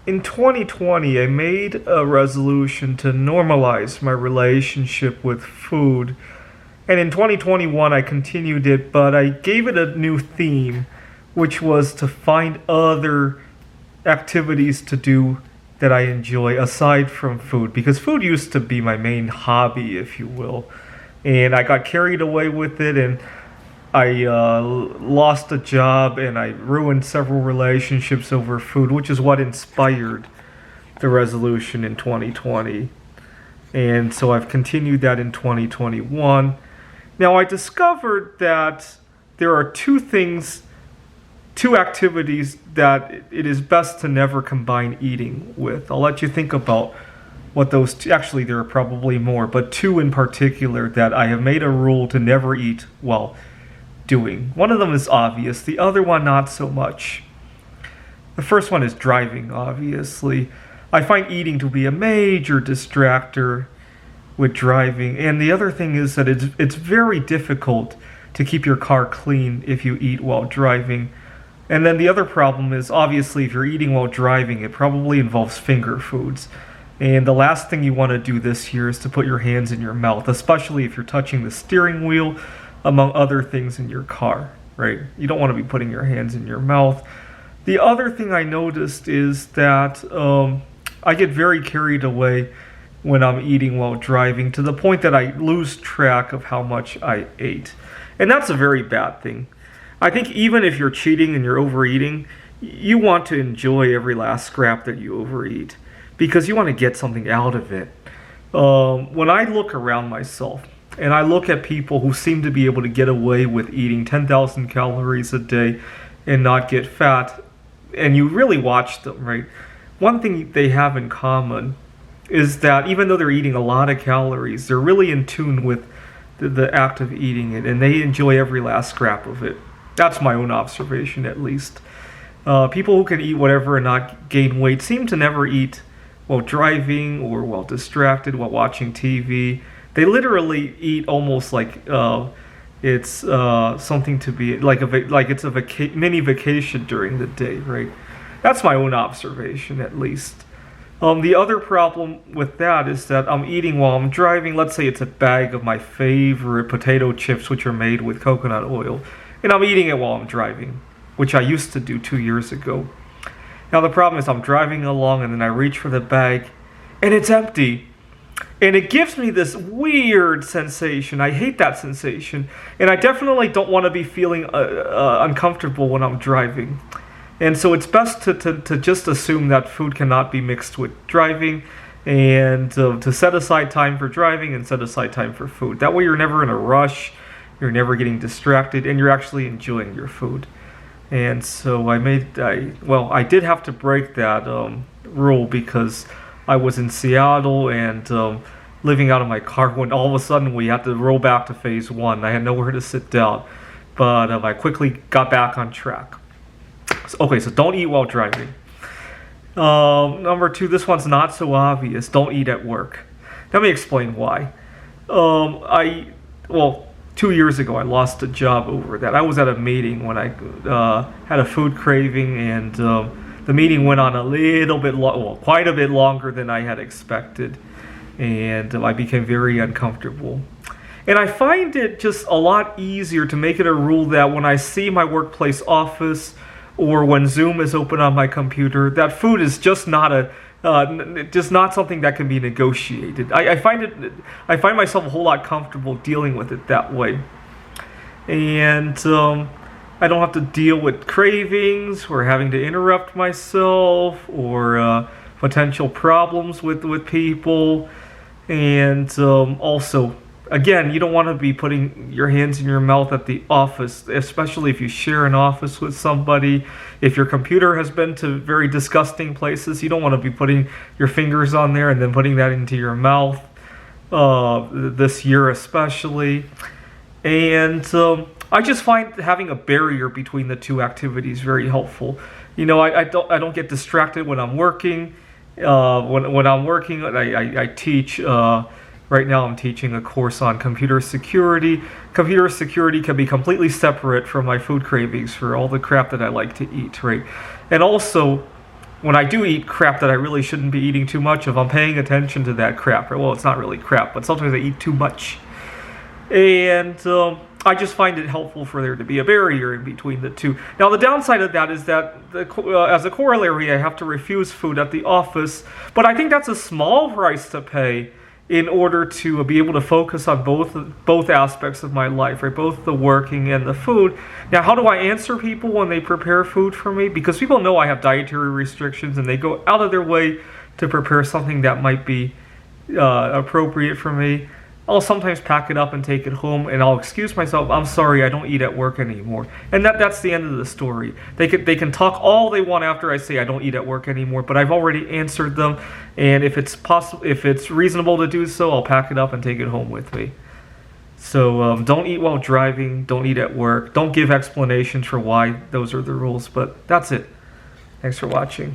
in 2020, I made a resolution to normalize my relationship with food. And in 2021, I continued it, but I gave it a new theme, which was to find other activities to do that I enjoy aside from food. Because food used to be my main hobby, if you will. And I got carried away with it, and I lost a job, and I ruined several relationships over food, which is what inspired the resolution in 2020. And so I've continued that in 2021. Now, I discovered that there are two activities that it is best to never combine eating with. I'll let you think about what those two, actually there are probably more, but two in particular that I have made a rule to never eat while doing. One of them is obvious, the other one not so much. The first one is driving, obviously. I find eating to be a major distractor with driving, and the other thing is that it's very difficult to keep your car clean if you eat while driving. And then the other problem is, obviously, if you're eating while driving, it probably involves finger foods. And the last thing you want to do this year is to put your hands in your mouth, especially if you're touching the steering wheel, among other things in your car, right? You don't want to be putting your hands in your mouth. The other thing I noticed is that I get very carried away when I'm eating while driving, to the point that I lose track of how much I ate. And that's a very bad thing. I think even if you're cheating and you're overeating, you want to enjoy every last scrap that you overeat, because you want to get something out of it. When I look around myself, and I look at people who seem to be able to get away with eating 10,000 calories a day and not get fat, and you really watch them, right? One thing they have in common is that even though they're eating a lot of calories, they're really in tune with the act of eating it, and they enjoy every last scrap of it. That's my own observation, at least. People who can eat whatever and not gain weight seem to never eat while driving or while distracted, while watching TV. They literally eat almost like it's something to be like it's a mini vacation during the day, right? That's my own observation, at least. The other problem with that is that I'm eating while I'm driving. Let's say it's a bag of my favorite potato chips, which are made with coconut oil, and I'm eating it while I'm driving, which I used to do 2 years ago. Now the problem is I'm driving along, and then I reach for the bag, and it's empty. And it gives me this weird sensation. I hate that sensation. And I definitely don't want to be feeling uncomfortable when I'm driving. And so it's best to just assume that food cannot be mixed with driving, and to set aside time for driving and set aside time for food. That way you're never in a rush, you're never getting distracted, and you're actually enjoying your food. And so I did have to break that rule, because I was in Seattle and living out of my car when all of a sudden we had to roll back to phase one. I had nowhere to sit down, but I quickly got back on track. So don't eat while driving. Number two, this one's not so obvious. Don't eat at work. Let me explain why. 2 years ago, I lost a job over that. I was at a meeting when I had a food craving, and the meeting went on quite a bit longer than I had expected, and I became very uncomfortable. And I find it just a lot easier to make it a rule that when I see my workplace office, or when Zoom is open on my computer, that food is just not something that can be negotiated. I find myself a whole lot comfortable dealing with it that way, and I don't have to deal with cravings or having to interrupt myself, or potential problems with people. And also, again, you don't want to be putting your hands in your mouth at the office, especially if you share an office with somebody. If your computer has been to very disgusting places, you don't want to be putting your fingers on there and then putting that into your mouth, this year especially. And I just find having a barrier between the two activities very helpful. You know, I don't get distracted when I'm working. When I'm working, I teach. Right now I'm teaching a course on computer security. Computer security can be completely separate from my food cravings for all the crap that I like to eat, right? And also, when I do eat crap that I really shouldn't be eating too much of, I'm paying attention to that crap. Well, it's not really crap, but sometimes I eat too much. And I just find it helpful for there to be a barrier in between the two. Now, the downside of that is that, as a corollary, I have to refuse food at the office. But I think that's a small price to pay in order to be able to focus on both aspects of my life, right? Both the working and the food. Now, how do I answer people when they prepare food for me? Because people know I have dietary restrictions, and they go out of their way to prepare something that might be appropriate for me. I'll sometimes pack it up and take it home, and I'll excuse myself. I'm sorry, I don't eat at work anymore. And that's the end of the story. They can talk all they want after I say I don't eat at work anymore, but I've already answered them. And if it's reasonable to do so, I'll pack it up and take it home with me. So don't eat while driving. Don't eat at work. Don't give explanations for why those are the rules. But that's it. Thanks for watching.